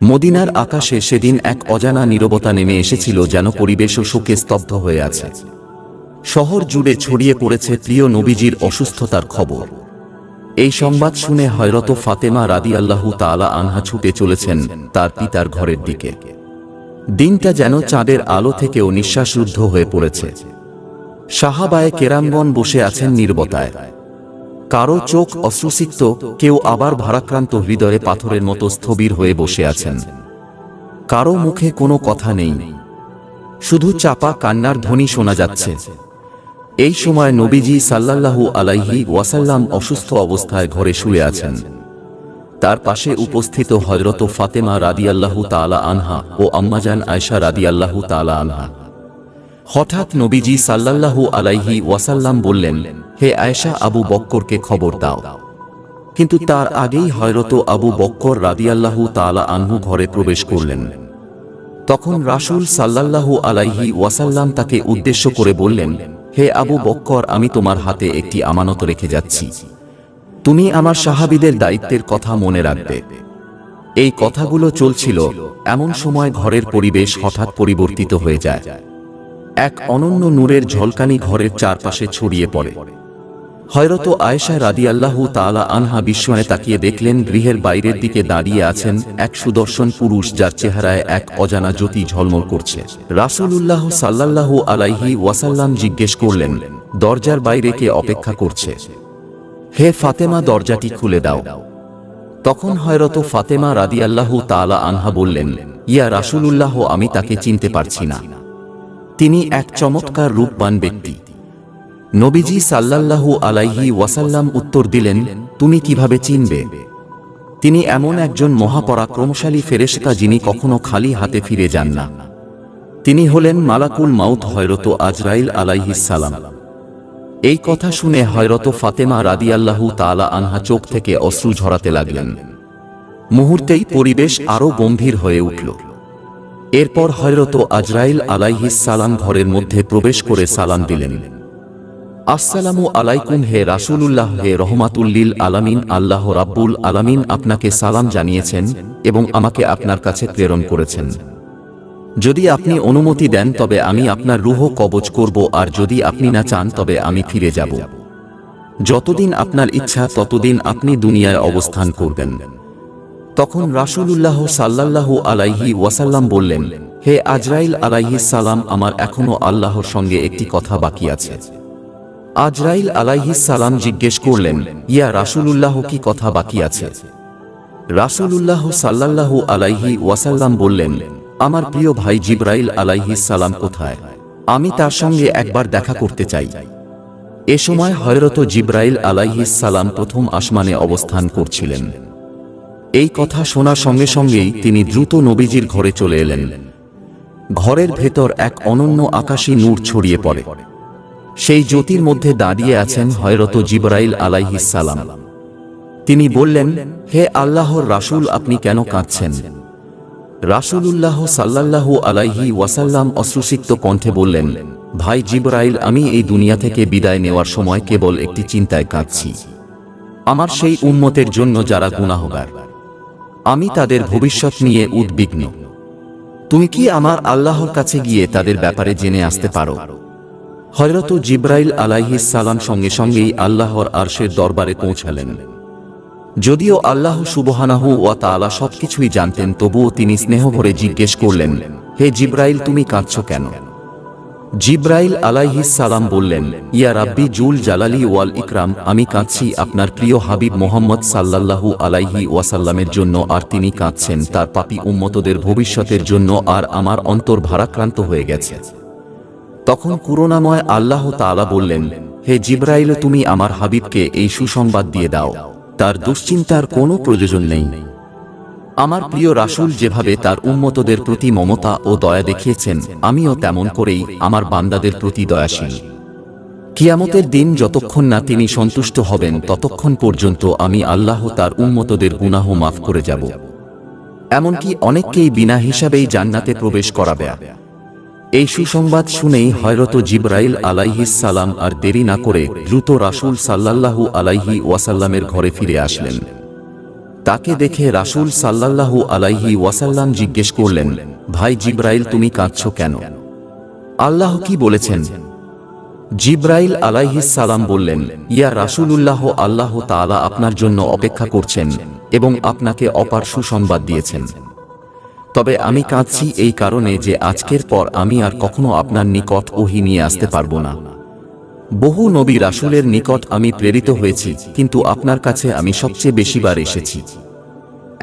মদিনার আকাশে সেদিন এক অজানা নীরবতা নেমে এসেছিল, যেন পরিবেশও শোকে স্তব্ধ হয়ে আছে। শহর জুড়ে ছড়িয়ে পড়েছে প্রিয় নবীজির অসুস্থতার খবর। এই সংবাদ শুনে হযরত ফাতেমা রাদিয়াল্লাহু তাআলা আনহা ছুটে চলেছেন তার পিতার ঘরের দিকে। দিনটা যেন চাঁদের আলো থেকেও নিঃশ্বাসরুদ্ধ হয়ে পড়েছে। সাহাবায়ে কেরামগণ বসে আছেন নীরবতায়। কারো চোখ অশ্রুসিক্ত, কেউ আবার ভারাক্রান্ত হৃদয়ে পাথরের মতো স্থবির হয়ে বসে আছেন। কারো মুখে কোনো কথা নেই, শুধু চাপা কান্নার ধ্বনি শোনা যাচ্ছে। এই সময় নবীজি সাল্লাল্লাহু আলাইহি ওয়াসাল্লাম অসুস্থ অবস্থায় ঘরে শুয়ে আছেন। তার পাশে উপস্থিত হযরত ফাতেমা রাদিয়াল্লাহু তাআলা আনহা ও আম্মাজান আয়েশা রাদিয়াল্লাহু তাআলা আনহা। হঠাৎ নবীজি সাল্লাল্লাহু আলাইহি ওয়াসাল্লাম বললেন, হে আয়েশা, আবু বক্করকে খবর দাও। কিন্তু তার আগেই হযরত আবু বক্কর রাদিয়াল্লাহু তাআলা আনহু ঘরে প্রবেশ করলেন। তখন রাসূল সাল্লাল্লাহু আলাইহি ওয়াসাল্লাম তাকে উদ্দেশ্য করে বললেন, হে আবু বক্কর, আমি তোমার হাতে একটি আমানত রেখে যাচ্ছি। তুমি আমার সাহাবীদের দায়িত্বের কথা মনে রাখবে। এই কথাগুলো চলছিল, এমন সময় ঘরের পরিবেশ হঠাৎ পরিবর্তিত হয়ে যায়। এক অনন্য নূরের ঝলকানি ঘরের চারপাশে ছড়িয়ে পড়ে। হযরত আয়েশা রাদিয়াল্লাহু তাআলা আনহা বিস্ময়ে তাকিয়ে দেখলেন, গৃহের বাইরের দিকে দাঁড়িয়ে আছেন এক সুদর্শন পুরুষ, যার চেহারায় এক অজানা জ্যোতি ঝলমল করছে। রাসূলুল্লাহ সাল্লাল্লাহু আলাইহি ওয়াসাল্লাম জিজ্ঞেস করলেন, দরজার বাইরে কে অপেক্ষা করছে? হে ফাতেমা, দরজাটি খুলে দাও। তখন হযরত ফাতেমা রাদিয়াল্লাহু তাআলা আনহা বললেন, ইয়া রাসূলুল্লাহ, আমি তাকে চিনতে পারছি না। তিনি এক চমৎকার রূপবান ব্যক্তি। নবীজি সাল্লাল্লাহু আলাইহি ওয়াসাল্লাম উত্তর দিলেন, তুমি কিভাবে চিনবে? তিনি এমন একজন মহাপরাক্রমশালী ফেরেশতা, যিনি কখনো খালি হাতে ফিরে যান না। তিনি হলেন মালাকুল মাউত হযরত আজরাইল আলাইহিস সালাম। এই কথা শুনে হযরত ফাতেমা রাদিয়াল্লাহু তাআলা আনহা চোখ থেকে অশ্রু ঝরাতে লাগলেন। মুহূর্তেই পরিবেশ আরো গম্ভীর হয়ে উঠল। এরপর হযরত আজরাইল আলাইহিস সালাম ঘরের মধ্যে প্রবেশ করে সালাম দিলেন, আসসালামু আলাইকুম হে রাসূলুল্লাহ, হে রহমাতুল লিল আলামিন। আল্লাহ রাব্বুল আলামিন আপনাকে সালাম জানিয়েছেন এবং আমাকে আপনার কাছে প্রেরণ করেছেন। যদি আপনি অনুমতি দেন তবে আমি আপনার রূহ কবজ করব, আর যদি আপনি না চান তবে আমি ফিরে যাব। যতদিন আপনার ইচ্ছা ততদিন আপনি দুনিয়ায় অবস্থান করবেন। তখন রাসূলুল্লাহ সাল্লাল্লাহু আলাইহি ওয়াসাল্লাম বললেন, হে আজরাইল আলাইহিস সালাম, আমার এখনো আল্লাহর সঙ্গে একটি কথা বাকি আছে। আজরাইল আলাইহিস সালাম জিজ্ঞেস করলেন, ইয়া রাসূলুল্লাহ, কি কথা বাকি আছে? রাসূলুল্লাহ সাল্লাল্লাহু আলাইহি ওয়াসাল্লাম বললেন, আমার প্রিয় ভাই জিবরাইল আলাইহিস সালাম কোথায়? আমি তার সঙ্গে একবার দেখা করতে চাই। এ সময় হযরত জিবরাইল আলাইহিস সালাম প্রথম আসমানে অবস্থান করছিলেন। এই কথা শোনার সঙ্গে সঙ্গেই তিনি দ্রুত নবীজির ঘরে চলে এলেন। ঘরের ভেতর এক অনন্য আকাশী নূর ছড়িয়ে পড়ে। সেই জ্যোতির মধ্যে দাঁড়িয়ে আছেন হযরত জিবরাইল আলাইহিস সালাম। তিনি বললেন, হে আল্লাহর রাসূল, আপনি কেন কাঁদছেন? রাসূলুল্লাহ সাল্লাল্লাহু আলাইহি ওয়াসাল্লাম অশ্রুসিক্ত কণ্ঠে বললেন, ভাই জিবরাইল, আমি এই দুনিয়া থেকে বিদায় নেওয়ার সময় কেবল একটি চিন্তায় কাঁদছি। আমার সেই উম্মতের জন্য যারা গুনাহগার। আমি তাদের ভবিষ্যৎ নিয়ে উদ্বিগ্ন। তুমি কি আমার আল্লাহর কাছে গিয়ে তাদের ব্যাপারে জেনে আসতে পারো? হযরত জিবরাইল আলাইহিস সালাম সঙ্গে সঙ্গেই আল্লাহর আরশের দরবারে পৌঁছালেন। যদিও আল্লাহ সুবহানাহু ওয়া তাআলা সবকিছুই জানতেন, তবুও তিনি স্নেহভরে জিজ্ঞেস করলেন, হে জিবরাইল, তুমি কাঁদছো কেন? জিবরাইল আলাইহিস সালাম বললেন, ইয়া রাব্বি জুল জালালি ওয়াল ইকরাম, আমি কাঁদছি আপনার প্রিয় হাবিব মুহাম্মদ সাল্লাল্লাহু আলাইহি ওয়াসাল্লামের জন্য, আর তিনি কাঁদছেন তার পাপী উম্মতদের ভবিষ্যতের জন্য, আর আমার অন্তর ভারাক্রান্ত হয়ে গেছে। তখন করুণাময় আল্লাহ তাআলা বললেন, হে জিবরাইল, তুমি আমার হাবিবকে এই সুসংবাদ দিয়ে দাও, তার দুশ্চিন্তার কোনো প্রয়োজন নেই। আমার প্রিয় রাসূল যেভাবে তার উম্মতদের প্রতি মমতা ও দয়া দেখিয়েছেন, আমিও তেমন করেই আমার বান্দাদের প্রতি দয়াশীল। কিয়ামতের দিন যতক্ষণ না তিনি সন্তুষ্ট হবেন, ততক্ষণ পর্যন্ত আমি আল্লাহ তার উম্মতদের গুনাহ মাফ করে যাব। এমনকি অনেককেই বিনা হিসাবেই জান্নাতে প্রবেশ করাবে। এই সুসংবাদ শুনেই হযরত জিবরাইল আলাইহিস সালাম আর দেরি না করে দ্রুত রাসূল সাল্লাল্লাহু আলাইহি ওয়াসাল্লামের ঘরে ফিরে আসলেন। তাকে দেখে রাসূল সাল্লাল্লাহু আলাইহি ওয়াসাল্লাম জিজ্ঞেস করলেন, ভাই জিবরাইল, তুমি কাঁদছো কেন? আল্লাহ কি বলেছেন? জিবরাইল আলাইহিস সালাম বললেন, ইয়া রাসূলুল্লাহ, আল্লাহ তাআলা আপনার জন্য অপেক্ষা করছেন এবং আপনাকে অপার সুসংবাদ দিয়েছেন। তবে আমি কাঁদছি এই কারণে যে আজকের পর আমি আর কখনো আপনার নিকট ওহী নিয়ে আসতে পারবো না। বহু নবী রাসূলের নিকট আমি প্রেরিত হয়েছি, কিন্তু আপনার কাছে আমি সবচেয়ে বেশিবার এসেছি।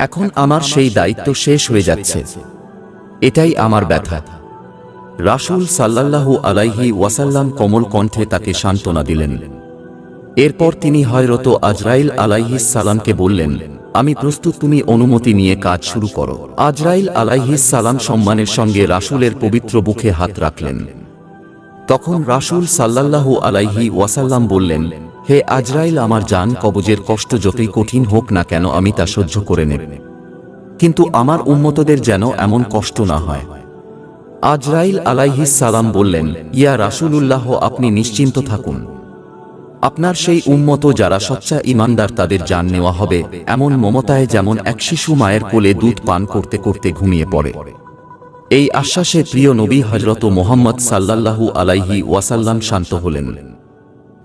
এখন আমার সেই দায়িত্ব শেষ হয়ে যাচ্ছে, এটাই আমার ব্যথা। রাসূল সাল্লাল্লাহু আলাইহি ওয়াসাল্লাম কোমল কণ্ঠে তাকে সান্ত্বনা দিলেন। এরপর তিনি হযরত আজরাইল আলাইহিস সালামকে বললেন, আমি প্রস্তুত, তুমি অনুমতি নিয়ে কাজ শুরু করো। আজরাইল আলাইহিস সালাম সম্মানের সঙ্গে রাসূলের পবিত্র বুকে হাত রাখলেন। তখন রাসূল সাল্লাল্লাহু আলাইহি ওয়াসাল্লাম বললেন, হে আজরাইল, আমার জান কবজের কষ্ট যতই কঠিন হোক না কেন আমি তা সহ্য করে নেব, কিন্তু আমার উম্মতদের যেন এমন কষ্ট না হয়। আজরাইল আলাইহিস সালাম বললেন, ইয়া রাসূলুল্লাহ, আপনি নিশ্চিন্ত থাকুন, আপনার সেই উম্মত যারা সচ্চা ঈমানদার তাদের জান নেওয়া হবে এমন মমতায় যেমন এক শিশু মায়ের কোলে দুধ পান করতে করতে ঘুমিয়ে পড়ে। এই আশ্বাসে প্রিয় নবী হযরত মুহাম্মদ সাল্লাল্লাহু আলাইহি ওয়াসাল্লাম শান্ত হলেন।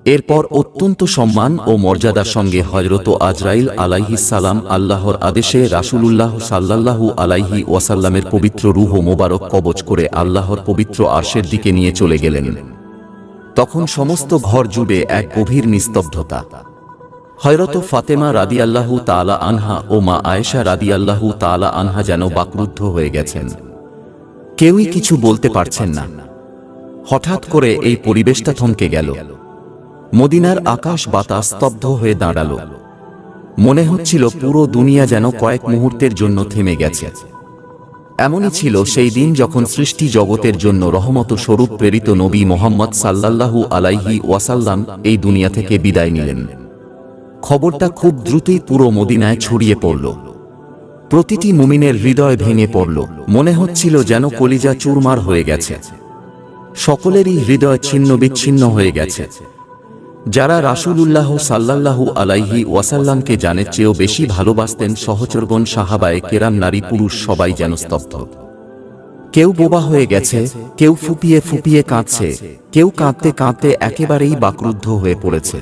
এরপর অত্যন্ত সম্মান ও মর্যাদার সঙ্গে হযরত আজরাইল আলাইহিস সালাম আল্লাহর আদেশে রাসূলুল্লাহ সাল্লাল্লাহু আলাইহি ওয়াসাল্লামের পবিত্র রূহ মোবারক কবজ করে আল্লাহর পবিত্র আরশের দিকে নিয়ে চলে গেলেন। তখন সমস্ত ঘর জুড়ে এক গভীর নিস্তব্ধতা। হযরত ফাতেমা রাদিয়াল্লাহু তাআলা আনহা ও মা আয়েশা রাদিয়াল্লাহু তাআলা আনহা যেন বাকরুদ্ধ হয়ে গেছেন, কেউই কিছু বলতে পারছেন না। হঠাৎ করে এই পরিবেশটা থমকে গেল। মদিনার আকাশ বাতাস স্তব্ধ হয়ে দাঁড়াল। মনে হচ্ছিল পুরো দুনিয়া যেন কয়েক মুহূর্তের জন্য থেমে গেছে। এমনই ছিল সেই দিন যখন সৃষ্টি জগতের জন্য রহমত স্বরূপ প্রেরিত নবী মুহাম্মদ সাল্লাল্লাহু আলাইহি ওয়াসাল্লাম এই দুনিয়া থেকে বিদায় নিলেন। খবরটা খুব দ্রুতই পুরো মদিনায় ছড়িয়ে পড়ল। প্রতিটি মুমিনের হৃদয় ভেঙে পড়ল। মনে হচ্ছিল যেন কলিজা চুরমার হয়ে গেছে। সকলেরই হৃদয় ছিন্ন বিচ্ছিন্ন হয়ে গেছে। যারা রাসূলুল্লাহ সাল্লাল্লাহু আলাইহি ওয়াসাল্লামকে জানের চেয়েও বেশি ভালোবাসতেন, সহচরগণ, সাহাবায়ে কেরাম, নারী পুরুষ সবাই যেন স্তব্ধ। কেউ বোবা হয়ে গেছে, কেউ ফুপিয়ে ফুপিয়ে কাঁদছে, কেউ কাঁদতে কাঁদতে একেবারেই বাকরুদ্ধ হয়ে পড়েছে।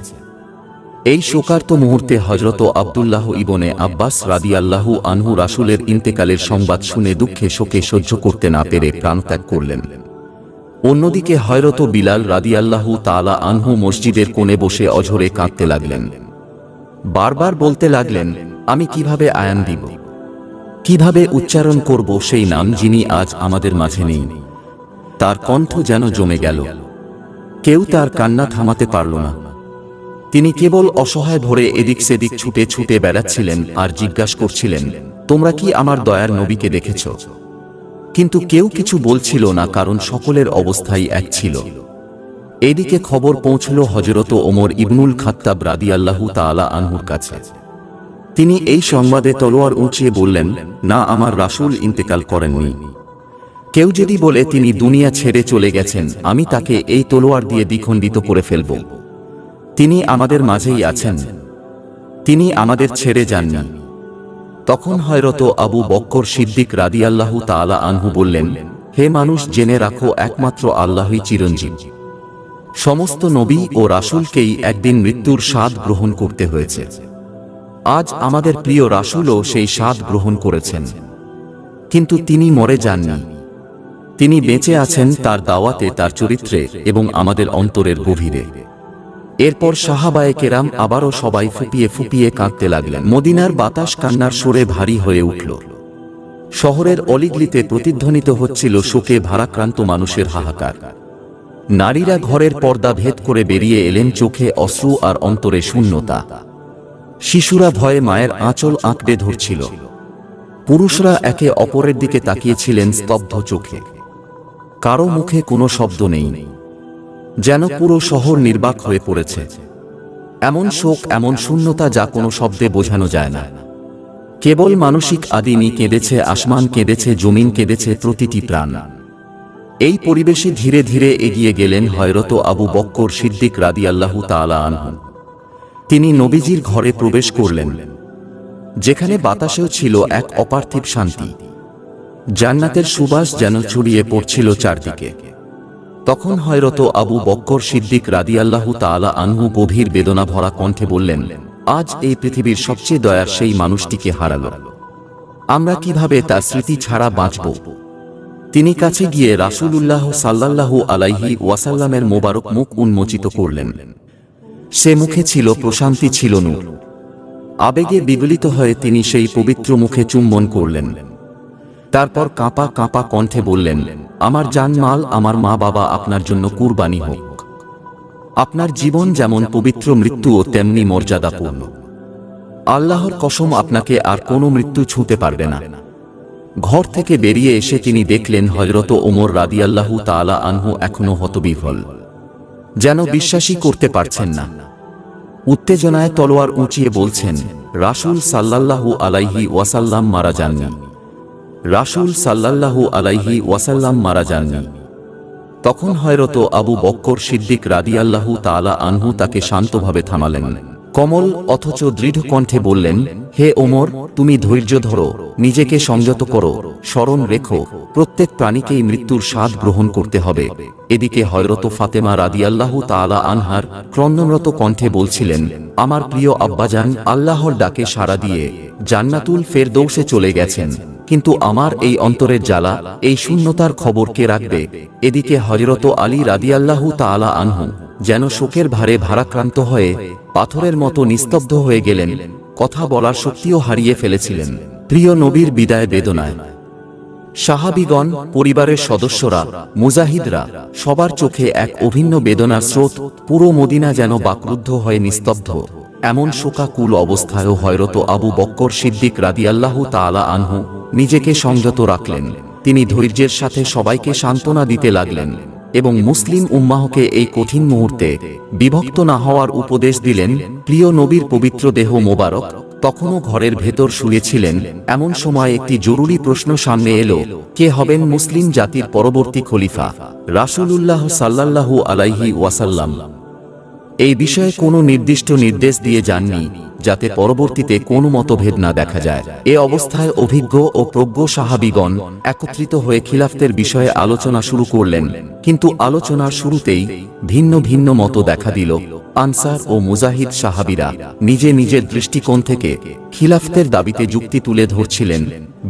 এই শোকার্ত মুহূর্তে হযরত আব্দুল্লাহ ইবনে আব্বাস রাদিয়াল্লাহু আনহু রাসূলের ইন্তেকালের সংবাদ শুনে দুঃখে শোকে সহ্য করতে না পেরে প্রাণত্যাগ করলেন। অন্যদিকে হযরত বিলাল রাদিয়াল্লাহু তাআলা আনহু মসজিদের কোণে বসে অঝরে কাঁদতে লাগলেন। বারবার বলতে লাগলেন, আমি কিভাবে আয়ান দিব, কিভাবে উচ্চারণ করব সেই নাম যিনি আজ আমাদের মাঝে নেই। তার কণ্ঠ যেন জমে গেল। কেউ তার কান্না থামাতে পারল না। তিনি কেবল অসহায় ভরে এদিক সেদিক ছুটে ছুটে বেড়াচ্ছিলেন আর জিজ্ঞাসা করছিলেন, তোমরা কি আমার দয়ার নবীকে দেখেছ? কিন্তু কেউ কিছু বলছিল না, কারণ সকলের অবস্থাই এক ছিল। এদিকে খবর পৌঁছল হযরত ওমর ইবনুল খাত্তাব রাদিয়াল্লাহু তাআলা আনহুর কাছে। তিনি এই সংবাদে তলোয়ার উঁচিয়ে বললেন, না, আমার রাসূল ইন্তেকাল করেননি। কেউ যদি বলে তিনি দুনিয়া ছেড়ে চলে গেছেন, আমি তাকে এই তলোয়ার দিয়ে দ্বিখণ্ডিত করে ফেলব। তিনি আমাদের মাঝেই আছেন, তিনি আমাদের ছেড়ে যাননি। তখন হযরত আবু বকর সিদ্দিক রাদিয়াল্লাহু তাআলা আনহু বললেন, হে মানুষ, জেনে রাখো একমাত্র আল্লাহই চিরঞ্জীব। সমস্ত নবী ও রাসূলকেই একদিন মৃত্যুর স্বাদ গ্রহণ করতে হয়েছে। আজ আমাদের প্রিয় রাসূলও সেই স্বাদ গ্রহণ করেছেন, কিন্তু তিনি মরে যাননি। তিনি বেঁচে আছেন তার দাওয়াতে, তার চরিত্রে এবং আমাদের অন্তরের গভীরে। এরপর সাহাবায়ে কেরাম আবারও সবাই ফুপিয়ে ফুপিয়ে কাঁদতে লাগলেন। মদিনার বাতাস কান্নার সুরে ভারী হয়ে উঠল। শহরের অলিগলিতে প্রতিধ্বনিত হচ্ছিল শোকে ভারাক্রান্ত মানুষের হাহাকার। নারীরা ঘরের পর্দা ভেদ করে বেরিয়ে এলেন, চোখে অশ্রু আর অন্তরে শূন্যতা। শিশুরা ভয়ে মায়ের আঁচল আঁকড়ে ধরছিল। পুরুষরা একে অপরের দিকে তাকিয়েছিলেন স্তব্ধ চোখে। কারো মুখে কোনো শব্দ নেই, যেন পুরো শহর নির্বাক হয়ে পড়েছে। এমন শোক, এমন শূন্যতা যা কোনো শব্দে বোঝানো যায় না। কেবল মানসিক আদিমি কেঁদেছে, আসমান কেঁদেছে, জমিন কেঁদেছে, প্রতিটি প্রাণ। এই পরিবেশে ধীরে ধীরে এগিয়ে গেলেন হযরত আবু বকর সিদ্দিক রাদিয়াল্লাহু তাআলা আনহু। তিনি নবীজির ঘরে প্রবেশ করলেন। যেখানে বাতাসেও ছিল এক অপার্থিব শান্তি। জান্নাতের সুবাস যেন ছড়িয়ে পড়ছিল চারদিকে। তখন হযরত আবু বকর সিদ্দিক রাদিয়াল্লাহু তাআলা আনহু গভীর বেদনা ভরা কণ্ঠে বললেন, আজ এই পৃথিবীর সবচেয়ে দয়ার সেই মানুষটিকে হারালো। আমরা কিভাবে তার স্মৃতি ছাড়া বাঁচব? তিনি কাছে গিয়ে রাসূলুল্লাহ সাল্লাল্লাহু আলাইহি ওয়াসাল্লামের মোবারক মুখ উন্মোচিত করলেন। সে মুখে ছিল প্রশান্তি, ছিল নূর। আবেগে বিগলিত হয়ে তিনি সেই পবিত্র মুখে চুম্বন করলেন। তারপর কাঁপা কাঁপা কণ্ঠে বললেন, আমার জানমাল, আমার মা বাবা আপনার জন্য কুরবানি হোক। আপনার জীবন যেমন পবিত্র, মৃত্যুও তেমনি মর্যাদাপূর্ণ। আল্লাহর কসম, আপনাকে আর কোনো মৃত্যু ছুঁতে পারবে না। ঘর থেকে বেরিয়ে এসে তিনি দেখলেন হযরত ওমর রাদিয়াল্লাহু তাআলা আনহু এখনো হতবিহ্বল, যেন বিশ্বাসই করতে পারছেন না। উত্তেজনায় তলোয়ার উঁচিয়ে বলছেন, রাসূল সাল্লাল্লাহু আলাইহি ওয়াসাল্লাম মারা যাননি, রাসূল সাল্লাল্লাহু আলাইহি ওয়াসাল্লাম মারা যাননি। তখন হযরত আবু বকর সিদ্দিক রাদিয়াল্লাহু তাআলা আনহু তাকে শান্তভাবে থামালেন। কোমল অথচ দৃঢ় কণ্ঠে বললেন, হে ওমর, তুমি ধৈর্য ধরো, নিজেকে সংযত করো, স্মরণ রেখো, প্রত্যেক প্রাণীকেই মৃত্যুর স্বাদ গ্রহণ করতে হবে। এদিকে হযরত ফাতেমা রাদিয়াল্লাহু তাআলা আনহার ক্রন্দনরত কণ্ঠে বলছিলেন, আমার প্রিয় আব্বাজান আল্লাহর ডাকে সাড়া দিয়ে জান্নাতুল ফেরদৌসে চলে গেছেন, কিন্তু আমার এই অন্তরের জ্বালা, এই শূন্যতার খবর কে রাখবে? এদিকে হযরত আলী রাদিয়াল্লাহু তাআলা আনহু যেন শোকের ভারে ভারাক্রান্ত হয়ে পাথরের মতো নিস্তব্ধ হয়ে গেলেন, কথা বলার শক্তিও হারিয়ে ফেলেছিলেন। প্রিয় নবীর বিদায় বেদনায় সাহাবীগণ, পরিবারের সদস্যরা, মুজাহিদরা সবার চোখে এক অভিন্ন বেদনার স্রোত। পুরো মদিনা যেন বাকরুদ্ধ হয়ে নিস্তব্ধ। এমন শোকাকুল অবস্থায়ও হযরত আবু বকর সিদ্দিক রাদিয়াল্লাহু তাআলা আনহু নিজেকে সংযত রাখলেন। তিনি ধৈর্যের সাথে সবাইকে সান্ত্বনা দিতে লাগলেন এবং মুসলিম উম্মাহকে এই কঠিন মুহূর্তে বিভক্ত না হওয়ার উপদেশ দিলেন। প্রিয় নবীর পবিত্র দেহ মোবারক তখনও ঘরের ভেতর শুয়েছিলেন। এমন সময় একটি জরুরি প্রশ্ন সামনে এলো, কে হবেন মুসলিম জাতির পরবর্তী খলিফা? রাসূলুল্লাহ সাল্লাল্লাহু আলাইহি ওয়াসাল্লাম এই বিষয়ে কোনো নির্দিষ্ট নির্দেশ দিয়ে যাননি, যাতে পরবর্তীতে কোনো মতভেদ না দেখা যায়। এ অবস্থায় অভিজ্ঞ ও প্রজ্ঞ সাহাবীগণ একত্রিত হয়ে খিলাফতের বিষয়ে আলোচনা শুরু করলেন। কিন্তু আলোচনার শুরুতেই ভিন্ন ভিন্ন মত দেখা দিল। আনসার ও মুজাহিদ সাহাবীরা নিজে নিজের দৃষ্টিকোণ থেকে খিলাফতের দাবিতে যুক্তি তুলে ধরছিলেন।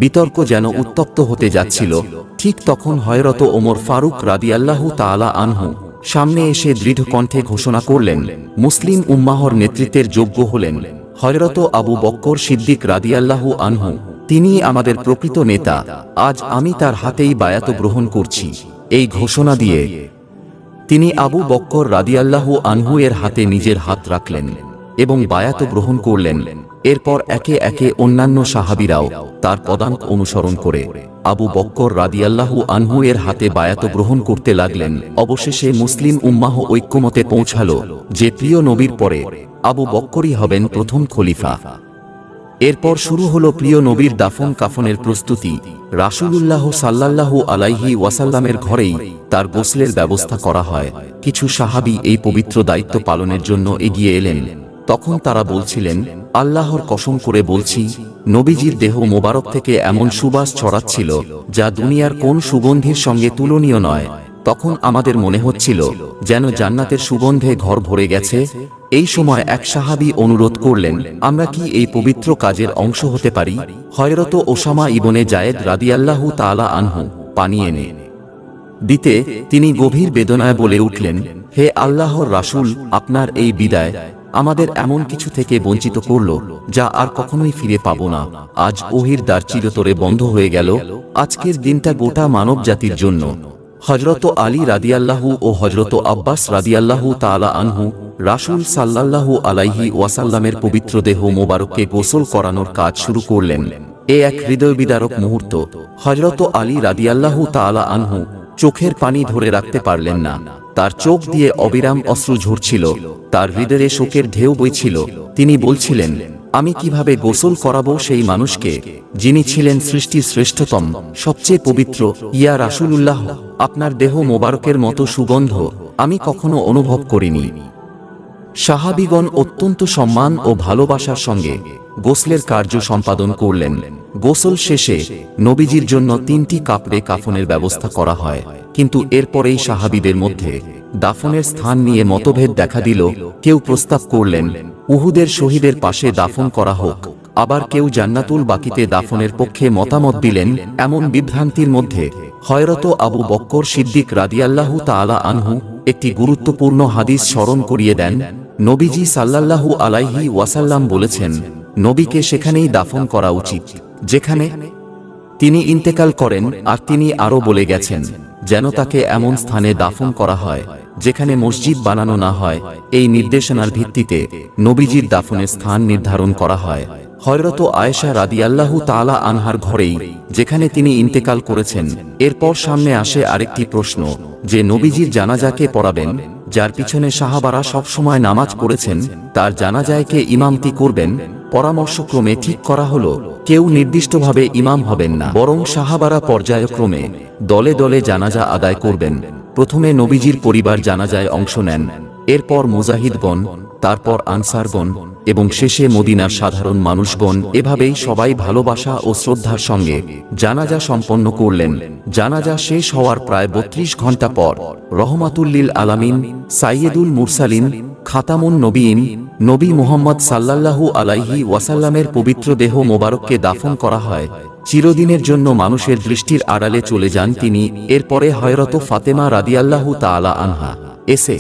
বিতর্ক যেন উত্তপ্ত হতে যাচ্ছিল। ঠিক তখন হযরত ওমর ফারুক রাদিয়াল্লাহু তাআলা আনহু সামনে এসে দৃঢ় কণ্ঠে ঘোষণা করলেন, মুসলিম উম্মাহর নেতৃত্বের যোগ্য হলেন হযরত আবু বকর সিদ্দিক রাদিয়াল্লাহু আনহু। তিনিই আমাদের প্রকৃত নেতা। আজ আমি তার হাতেই বায়াত গ্রহণ করছি। এই ঘোষণা দিয়ে তিনি আবু বকর রাদিয়াল্লাহু আনহু এর হাতে নিজের হাত রাখলেন এবং বায়াত গ্রহণ করলেন। এরপর একে একে অন্যান্য সাহাবীরাও তার পদাঙ্ক অনুসরণ করে আবু বকর রাদিয়াল্লাহু আনহু এর হাতে বায়াত গ্রহণ করতে লাগলেন। অবশেষে মুসলিম উম্মাহ ঐক্যমতে পৌঁছালো যে প্রিয় নবীর পরে আবু বকরই হবেন প্রথম খলিফা। এরপর শুরু হলো প্রিয় নবীর দাফন কাফনের প্রস্তুতি। রাসূলুল্লাহ সাল্লাল্লাহু আলাইহি ওয়াসাল্লামের ঘরেই তার গোসলের ব্যবস্থা করা হয়। কিছু সাহাবী এই পবিত্র দায়িত্ব পালনের জন্য এগিয়ে এলেন। তখন তারা বলছিলেন, আল্লাহর কসম করে বলছি, নবীজির দেহ মোবারক থেকে এমন সুবাস ছড়াচ্ছিল যা দুনিয়ার কোন সুগন্ধির সঙ্গে তুলনীয় নয়। তখন আমাদের মনে হচ্ছিল যেন জান্নাতের সুগন্ধে ঘর ভরে গেছে। এই সময় এক সাহাবী অনুরোধ করলেন, আমরা কি এই পবিত্র কাজের অংশ হতে পারি? হযরত ওসামা ইবনে জায়েদ রাদিয়াল্লাহু তাআলা আনহু পানি এনে দিতে তিনি গভীর বেদনায় বলে উঠলেন, হে আল্লাহর রাসূল, আপনার এই বিদায় আমাদের এমন কিছু থেকে বঞ্চিত করল যা আর কখনোই ফিরে পাব না। আজ ওহির দ্বার চিরতরে বন্ধ হয়ে গেল। আজকের দিনটা গোটা মানব জাতির জন্য। হযরত আলী রাদিয়াল্লাহু ও হযরত আব্বাস রাদিয়াল্লাহু তাআলা আনহু রাসূল সাল্লাল্লাহু আলাইহি ওয়াসাল্লামের পবিত্র দেহ মোবারককে গোসল করানোর কাজ শুরু করলেন। এ এক হৃদয় বিদারক মুহূর্ত। হযরত আলী রাদিয়াল্লাহু তাআলা আনহু চোখের পানি ধরে রাখতে পারলেন না। তার চোখ দিয়ে অবিরাম অশ্রু ঝরছিল, তার হৃদয়ে শোকের ঢেউ বইছিল। তিনি বলছিলেন, আমি কিভাবে গোসল করাবো সেই মানুষকে যিনি ছিলেন সৃষ্টির শ্রেষ্ঠতম, সবচেয়ে পবিত্র? ইয়া রাসূলুল্লাহ, আপনার দেহ মোবারকের মতো সুগন্ধ আমি কখনো অনুভব করিনি। সাহাবীগণ অত্যন্ত সম্মান ও ভালোবাসার সঙ্গে গোসলের কার্য সম্পাদন করলেন। গোসল শেষে নবীজির জন্য 3টি কাপড়ে কাফনের ব্যবস্থা করা হয়, কিন্তু এরপরেই সাহাবীদের মধ্যে দাফনের স্থান নিয়ে মতভেদ দেখা দিল। কেউ প্রস্তাব করলেন উহুদের শহীদের পাশে দাফন করা হোক, আবার কেউ জান্নাতুল বাকিতে দাফনের পক্ষে মতামত দিলেন। এমন বিভ্রান্তির মধ্যে হযরত আবু বকর সিদ্দিক রাদিয়াল্লাহু তাআলা আনহু একটি গুরুত্বপূর্ণ হাদিস স্মরণ করিয়ে দেন। নবীজি সাল্লাল্লাহু আলাইহি ওয়াসাল্লাম বলেছেন, নবীকে সেখানেই দাফন করা উচিত যেখানে তিনি ইন্তেকাল করেন। আর তিনি আরও বলে গেছেন যেন তাকে এমন স্থানে দাফন করা হয় যেখানে মসজিদ বানানো না হয়। এই নির্দেশনার ভিত্তিতে নবীজির দাফনের স্থান নির্ধারণ করা হয় হযরত আয়েশা রাদিয়াল্লাহু তাআলা আনহার ঘরেই, যেখানে তিনি ইন্তেকাল করেছেন। এরপর সামনে আসে আরেকটি প্রশ্ন যে নবীজির জানাজাকে পড়াবেন? যার পিছনে সাহাবারা সবসময় নামাজ পড়েছেন, তার জানাজায় কে ইমামতি করবেন? পরামর্শক্রমে ঠিক করা হলো কেউ নির্দিষ্টভাবে ইমাম হবেন না, বরং সাহাবারা পর্যায়ক্রমে দলে দলে জানাজা আদায় করবেন। প্রথমে নবীজির পরিবার জানাজায় অংশ নেন, এরপর মুজাহিদগণ, তারপর আনসারগণ এবং শেষে মদিনার সাধারণ মানুষগণ। এভাবেই সবাই ভালোবাসা ও শ্রদ্ধার সঙ্গে জানাজা সম্পন্ন করলেন। জানাজা শেষ হওয়ার প্রায় 32 ঘণ্টা পর রহমাতুল্লিল আলামিন, সাইয়্যিদুল মুরসালিন, খাতামুন নবীন নবী মুহাম্মদ সাল্লাল্লাহু আলাইহি ওয়াসাল্লামের পবিত্র দেহ মোবারককে দাফন করা হয়। চিরদিনের জন্য মানুষের দৃষ্টির আড়ালে চলে যান তিনি। এরপরে হযরত ফাতেমা রাদিয়াল্লাহু তাআলা আনহা এসে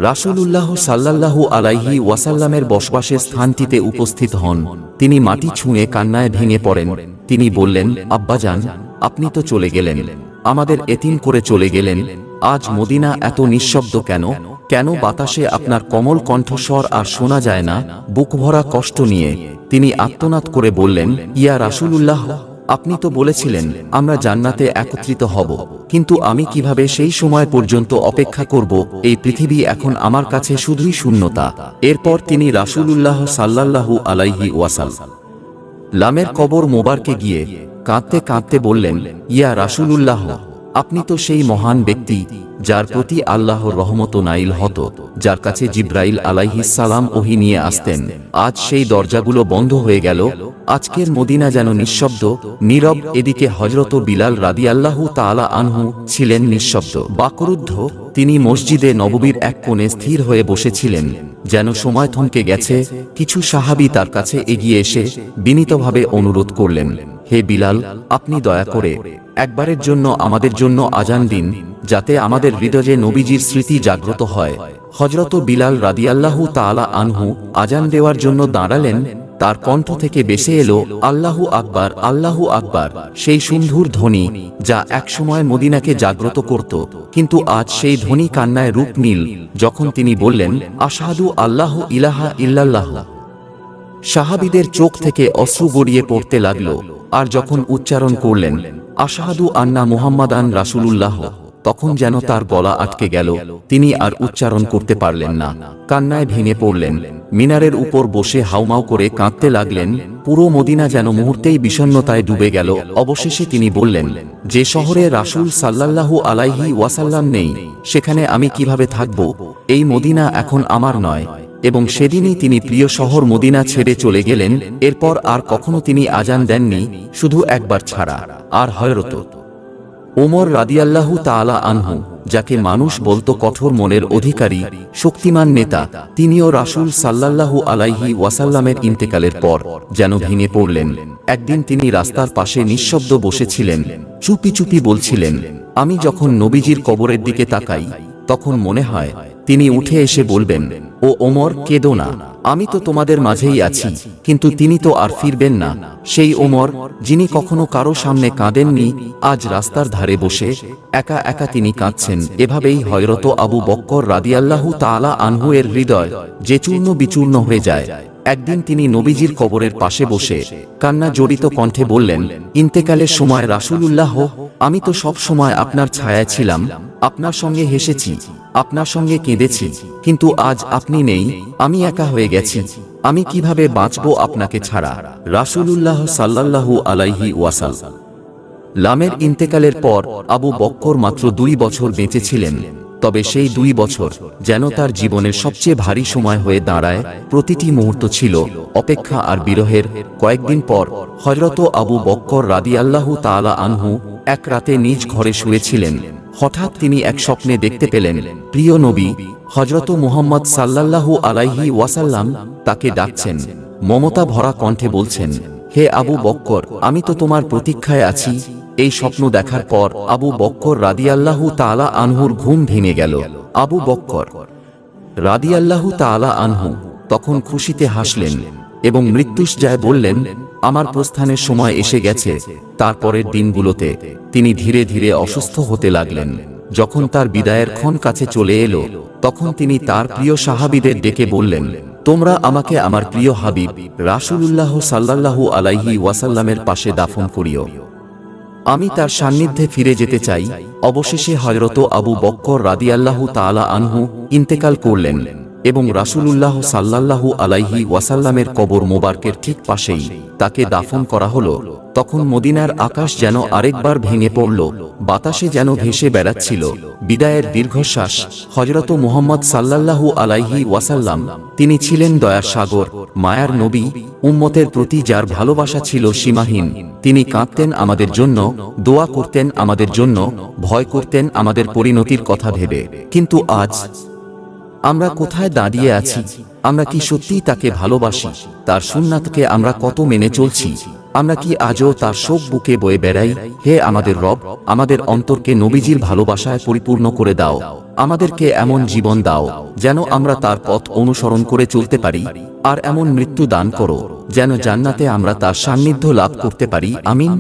রাসূলুল্লাহ সাল্লাল্লাহু আলাইহি ওয়াসাল্লামের বসবাসের স্থানটিতে উপস্থিত হন। তিনি মাটি ছুঁয়ে কান্নায় ভেঙে পড়েন। তিনি বললেন, আব্বাজান, আপনি তো চলে গেলেন, আমাদের এতিম করে চলে গেলেন। আজ মদিনা এত নিঃশব্দ কেন? কেন বাতাসে আপনার কোমল কণ্ঠস্বর আর শোনা যায় না? বুক ভরা কষ্ট নিয়ে তিনি আর্তনাদ করে বললেন, ইয়া রাসূলুল্লাহ, আপনি তো বলেছিলেন আমরা জান্নাতে একত্রিত হব, কিন্তু আমি কিভাবে সেই সময় পর্যন্ত অপেক্ষা করব? এই পৃথিবী এখন আমার কাছে শুধুই শূন্যতা। এরপর তিনি রাসূলুল্লাহ সাল্লাল্লাহু আলাইহি ওয়াসাল্লামের কবর মোবারকে গিয়ে কাঁদতে কাঁদতে বললেন, ইয়া রাসূলুল্লাহ, আপনি তো সেই মহান ব্যক্তি যার প্রতি আল্লাহর রহমত নাইল হতো, যার কাছে জিব্রাইল আলাইহিস সালাম ওহী নিয়ে আসতেন। আজ সেই দরজাগুলো বন্ধ হয়ে গেল। আজকের মদিনা যেন নিঃশব্দ, নীরব। এদিকে হযরত বিলাল রাদিয়াল্লাহু তাআলা আনহু ছিলেন নিঃশব্দ, বাকরুদ্ধ। তিনি মসজিদে নববীর এক কোণে স্থির হয়ে বসেছিলেন, যেন সময় থমকে গেছে। কিছু সাহাবী তার কাছে এগিয়ে এসে বিনীতভাবে অনুরোধ করলেন, হে বিলাল, আপনি দয়া করে একবারের জন্য আমাদের জন্য আজান দিন, যাতে আমাদের হৃদয়ে নবীজির স্মৃতি জাগ্রত হয়। হযরত বিলাল রাদিয়াল্লাহু তাআলা আনহু আজান দেওয়ার জন্য দাঁড়ালেন। তার কণ্ঠ থেকে ভেসে এলো আল্লাহু আকবার, আল্লাহু আকবার, সেই সুন্দর ধ্বনি যা একসময় মদিনাকে জাগ্রত করত। কিন্তু আজ সেই ধ্বনি কান্নায় রূপ নিল যখন তিনি বললেন, আশহাদু আল্লাহু ইলাহা ইল্লাল্লাহ। সাহাবীদের চোখ থেকে অশ্রু গড়িয়ে পড়তে লাগল। আর যখন উচ্চারণ করলেন, আশহাদু আন্না মুহাম্মাদান রাসূলুল্লাহ, তখন যেন তার গলা আটকে গেল। তিনি আর উচ্চারণ করতে পারলেন না, কান্নায় ভেঙে পড়লেন। মিনারের উপর বসে হাউমাউ করে কাঁদতে লাগলেন। পুরো মদিনা যেন মুহূর্তেই বিষণ্ণতায় ডুবে গেল। অবশেষে তিনি বললেন, যে শহরে রাসূল সাল্লাল্লাহু আলাইহি ওয়াসাল্লাম নেই, সেখানে আমি কিভাবে থাকব? এই মদিনা এখন আমার নয়। এবং সেদিনই তিনি প্রিয় শহর মদিনা ছেড়ে চলে গেলেন। এরপর আর কখনো তিনি আজান দেননি, শুধু একবার ছাড়া। আর হযরত ওমর রাদিয়াল্লাহু তাআলা আনহু, যাকে মানুষ বলতো কঠোর মনের অধিকারী, শক্তিমান নেতা, তিনিও রাসূল সাল্লাল্লাহু আলাইহি ওয়াসাল্লামের ইন্তেকালের পর যেন ভেঙে পড়লেন। একদিন তিনি রাস্তার পাশে নিঃশব্দ বসেছিলেন, চুপি চুপি বলছিলেন, আমি যখন নবীজির কবরের দিকে তাকাই, তখন মনে হয় তিনি উঠে এসে বলবেন, ও ওমর, কেঁদো না, আমি তো তোমাদের মাঝেই আছি। কিন্তু তিনি তো আর ফিরবেন না। সেই ওমর, যিনি কখনো কারো সামনে কাঁদেননি, আজ রাস্তার ধারে বসে একা একা তিনি কাঁদছেন। এভাবেই হযরত আবু বকর রাদিয়াল্লাহু তাআলা আনহু এর হৃদয় যে চূর্ণ বিচূর্ণ হয়ে যায়। একদিন তিনি নবীজির কবরের পাশে বসে কান্না জড়িত কণ্ঠে বললেন, ইন্তেকালের সময় রাসূলুল্লাহ, আমি তো সব সময় আপনার ছায়া ছিলাম, আপনার সঙ্গে হেসেছি, আপনার সঙ্গে কেঁদেছি, কিন্তু আজ আপনি নেই, আমি একা হয়ে গেছি। আমি কিভাবে বাঁচব আপনাকে ছাড়া? রাসূলুল্লাহ সাল্লাল্লাহু আলাইহি ওয়াসাল্লামের ইন্তেকালের পর আবু বকর মাত্র 2 বছর বেঁচে ছিলেন। তবে সেই 2 বছর যেন তার জীবনের সবচেয়ে ভারী সময় হয়ে দাঁড়ায়। প্রতিটি মুহূর্ত ছিল অপেক্ষা আর বিরহের। কয়েকদিন পর হযরত আবু বক্কর রাদিয়াল্লাহু তাআলা আনহু এক রাতে নিজ ঘরে শুয়েছিলেন। হঠাৎ তিনি এক স্বপ্নে দেখতে পেলেন প্রিয় নবী হযরত মুহাম্মদ সাল্লাল্লাহু আলাইহি ওয়াসাল্লাম তাকে ডাকছেন। মমতা ভরা কণ্ঠে বলছেন, হে আবু বক্কর, আমি তো তোমার প্রতীক্ষায় আছি। এই স্বপ্ন দেখার পর আবু বক্কর রাদিয়াল্লাহু তাআলা আনহুর ঘুম ভেঙে গেল। আবু বক্কর রাদিয়াল্লাহু তাআলা আনহু তখন খুশিতে হাসলেন এবং মৃত্যুশয্যায় বললেন, আমার প্রস্থানের সময় এসে গেছে। তারপরের দিনগুলোতে তিনি ধীরে ধীরে অসুস্থ হতে লাগলেন। যখন তার বিদায়ের ক্ষণ কাছে চলে এলো, তখন তিনি তার প্রিয় সাহাবীদের ডেকে বললেন, তোমরা আমাকে আমার প্রিয় হাবিব রাসূলুল্লাহ সাল্লাল্লাহু আলাইহি ওয়াসাল্লামের পাশে দাফন করিও। আমি তার সান্নিধ্যে ফিরে যেতে চাই। অবশেষে হযরত আবু বক্কর রাদিয়াল্লাহু তাআলা আনহু ইন্তেকাল করলেন এবং রাসূলুল্লাহ সাল্লাল্লাহু আলাইহি ওয়াসাল্লামের কবর মোবারকের ঠিক পাশেই তাকে দাফন করা হলো। তখন মদিনার আকাশ যেন আরেকবার ভেঙে পড়ল, বাতাসে যেন ভেসে বেড়াচ্ছিল বিদায়ের দীর্ঘশ্বাস। হযরত মুহাম্মদ সাল্লাল্লাহু আলাইহি ওয়াসাল্লাম তিনি ছিলেন দয়ার সাগর, মায়ার নবী। উম্মতের প্রতি যার ভালোবাসা ছিল সীমাহীন। তিনি কাঁদতেন আমাদের জন্য, দোয়া করতেন আমাদের জন্য, ভয় করতেন আমাদের পরিণতির কথা ভেবে। কিন্তু আজ আমরা কোথায় দাঁড়িয়ে আছি? আমরা কি সত্যিই তাকে ভালোবাসি? তার সুন্নাতকে আমরা কত মেনে চলছি? আমরা কি আজও তার শোক বুকে বয়ে বেড়াই? হে আমাদের রব, আমাদের অন্তরকে নবীজির ভালোবাসায় পরিপূর্ণ করে দাও। আমাদেরকে এমন জীবন দাও যেন আমরা তার পথ অনুসরণ করে চলতে পারি, আর এমন মৃত্যু দান করো যেন জান্নাতে আমরা তার সান্নিধ্য লাভ করতে পারি। আমিন।